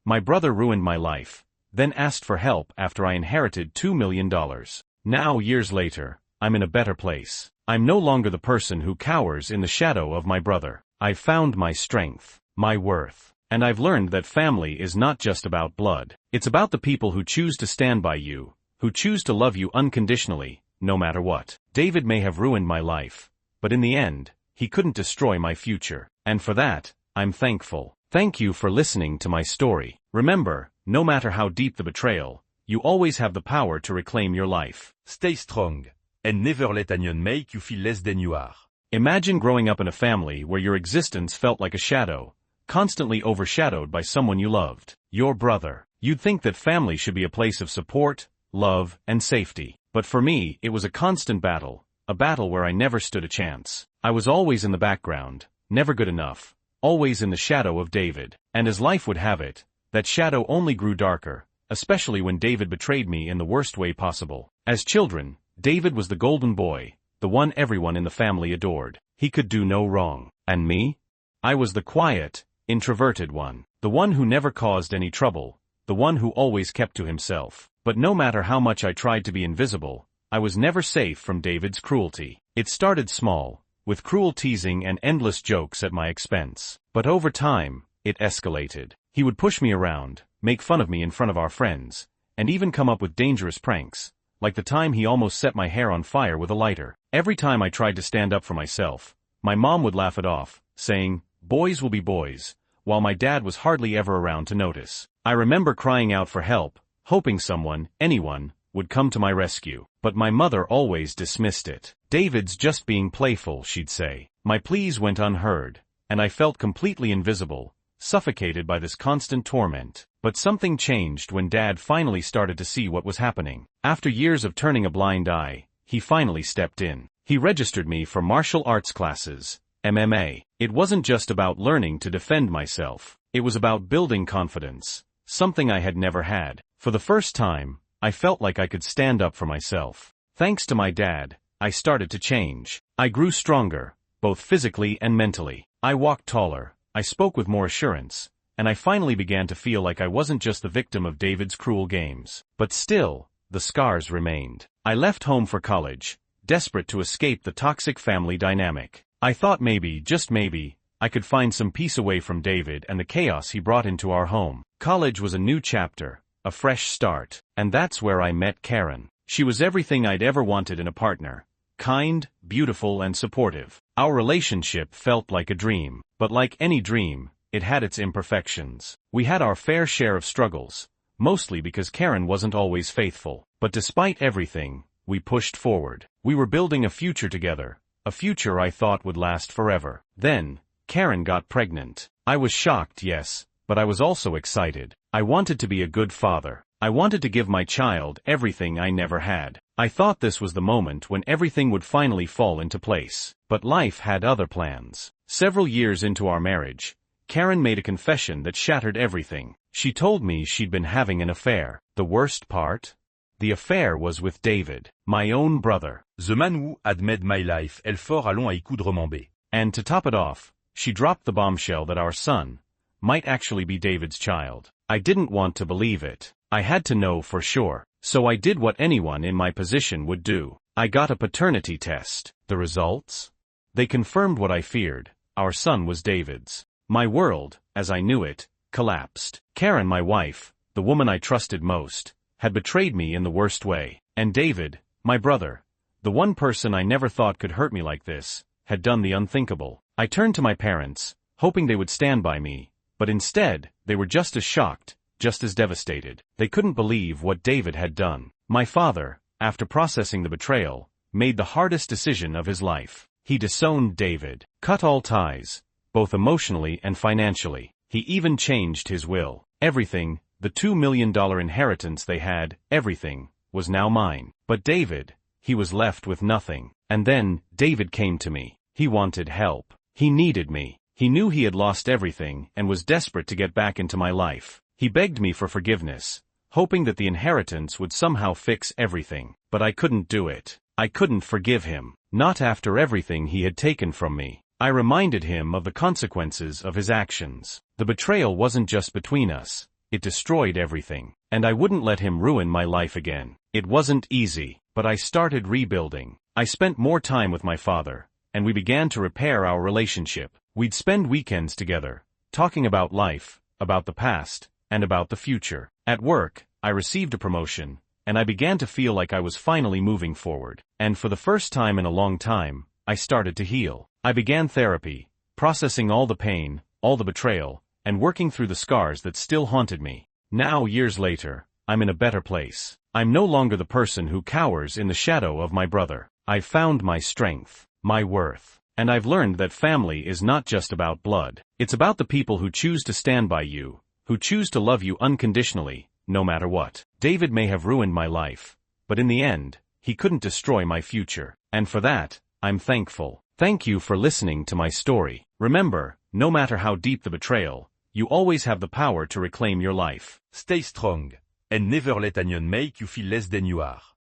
My brother ruined my life, then asked for help after I inherited $2 million. Now, years later, I'm in a better place. I'm no longer the person who cowers in the shadow of my brother. I've found my strength, my worth, and I've learned that family is not just about blood. It's about the people who choose to stand by you, who choose to love you unconditionally, no matter what. David may have ruined my life, but in the end, he couldn't destroy my future. And for that, I'm thankful. Thank you for listening to my story. Remember, no matter how deep the betrayal, you always have the power to reclaim your life. Stay strong, and never let anyone make you feel less than you are. Imagine growing up in a family where your existence felt like a shadow, constantly overshadowed by someone you loved, your brother. You'd think that family should be a place of support, love, and safety. But for me, it was a constant battle, a battle where I never stood a chance. I was always in the background, never good enough, always in the shadow of David. And as life would have it, that shadow only grew darker, especially when David betrayed me in the worst way possible. As children, David was the golden boy, the one everyone in the family adored. He could do no wrong. And me? I was the quiet, introverted one, the one who never caused any trouble, the one who always kept to himself. But no matter how much I tried to be invisible, I was never safe from David's cruelty. It started small, with cruel teasing and endless jokes at my expense. But over time, it escalated. He would push me around, make fun of me in front of our friends, and even come up with dangerous pranks, like the time he almost set my hair on fire with a lighter. Every time I tried to stand up for myself, my mom would laugh it off, saying, "Boys will be boys," while my dad was hardly ever around to notice. I remember crying out for help, hoping someone, anyone, would come to my rescue. But my mother always dismissed it. "David's just being playful," she'd say. My pleas went unheard, and I felt completely invisible, suffocated by this constant torment. But something changed when Dad finally started to see what was happening. After years of turning a blind eye, he finally stepped in. He registered me for martial arts classes, MMA. It wasn't just about learning to defend myself. It was about building confidence, something I had never had. For the first time, I felt like I could stand up for myself. Thanks to my dad, I started to change. I grew stronger, both physically and mentally. I walked taller, I spoke with more assurance, and I finally began to feel like I wasn't just the victim of David's cruel games. But still, the scars remained. I left home for college, desperate to escape the toxic family dynamic. I thought maybe, just maybe, I could find some peace away from David and the chaos he brought into our home. College was a new chapter, a fresh start, and that's where I met Karen. She was everything I'd ever wanted in a partner. Kind, beautiful, and supportive. Our relationship felt like a dream. But like any dream, it had its imperfections. We had our fair share of struggles, mostly because Karen wasn't always faithful. But despite everything, we pushed forward. We were building a future together, a future I thought would last forever. Then, Karen got pregnant. I was shocked, yes, but I was also excited. I wanted to be a good father. I wanted to give my child everything I never had. I thought this was the moment when everything would finally fall into place. But life had other plans. Several years into our marriage, Karen made a confession that shattered everything. She told me she'd been having an affair. The worst part? The affair was with David, my own brother. The man who had made my life hell fort allons à écoudre m'embê. And to top it off, she dropped the bombshell that our son might actually be David's child. I didn't want to believe it. I had to know for sure. So I did what anyone in my position would do. I got a paternity test. The results? They confirmed what I feared. Our son was David's. My world, as I knew it, collapsed. Karen, my wife, the woman I trusted most, had betrayed me in the worst way. And David, my brother, the one person I never thought could hurt me like this, had done the unthinkable. I turned to my parents, hoping they would stand by me, but instead, they were just as shocked, just as devastated. They couldn't believe what David had done. My father, after processing the betrayal, made the hardest decision of his life. He disowned David, cut all ties, both emotionally and financially. He even changed his will. Everything, the $2 million inheritance they had, everything, was now mine. But David, he was left with nothing. And then, David came to me. He wanted help. He needed me. He knew he had lost everything and was desperate to get back into my life. He begged me for forgiveness, hoping that the inheritance would somehow fix everything. But I couldn't do it. I couldn't forgive him. Not after everything he had taken from me. I reminded him of the consequences of his actions. The betrayal wasn't just between us. it destroyed everything. And I wouldn't let him ruin my life again. It wasn't easy, but I started rebuilding. I spent more time with my father, and we began to repair our relationship. We'd spend weekends together, talking about life, about the past, and about the future. At work, I received a promotion, and I began to feel like I was finally moving forward. And for the first time in a long time, I started to heal. I began therapy, processing all the pain, all the betrayal, and working through the scars that still haunted me. Now, years later, I'm in a better place. I'm no longer the person who cowers in the shadow of my brother. I've found my strength, my worth, and I've learned that family is not just about blood. It's about the people who choose to stand by you, who choose to love you unconditionally, no matter what. David may have ruined my life, but in the end, he couldn't destroy my future. And for that, I'm thankful. Thank you for listening to my story. Remember, no matter how deep the betrayal, you always have the power to reclaim your life. Stay strong, and never let anyone make you feel less than you are.